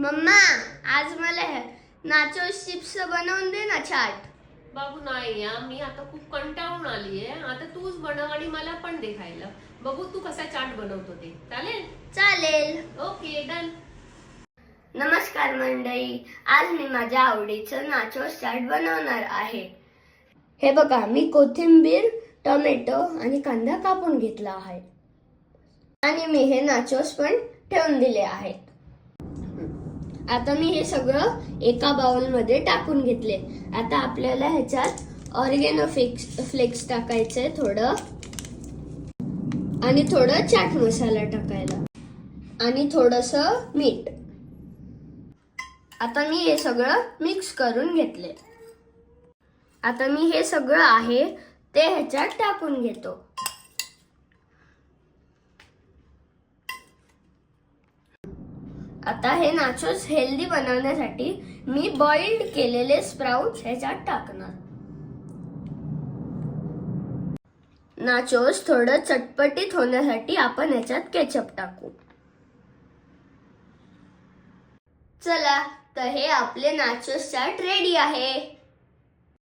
Mamma, आज मला nachos chips बनवून दे ना चाट. बाबू नाही या, मी आता खूप कंटाळून आली आहे. आता तूच बनव आणि मला पण दे खायला. बघू तू कसा चाट बनवतो ते. चालेल? चालेल. Okay done. नमस्कार मंडळी, आज मी माझ्या आवडीचं नाचोस चाट बनवणार आहे. हे बघा, मी कोथिंबीर, टोमॅटो आणि कांदा कापून घेतला आहे आणि मी हे नाचोस पण ठेवून दिले आहेत. आता मी हे सगळं एका बाउल मध्ये टाकून घेतले. आता आपल्याला ह्याच्यात ऑरिगेनो फ्लेक्स टाकायचंय थोडं, आणि थोडं चाट मसाला टाकायला आणि थोडंसं मीठ. आता मी हे सगळं मिक्स करून घेतले. आता मी हे सगळं आहे ते ह्याच्यात टाकून घेतो. आता हे नाचोस हेल्दी बनवण्यासाठी मी बॉइल्ड केलेले स्प्राउट्स ह्याच्यात टाकणार. नाचोस थोडं चटपटीत होण्यासाठी आपण ह्याच्यात केचप टाकू. चला, तर हे आपले नाचोस चाट रेडी आहे.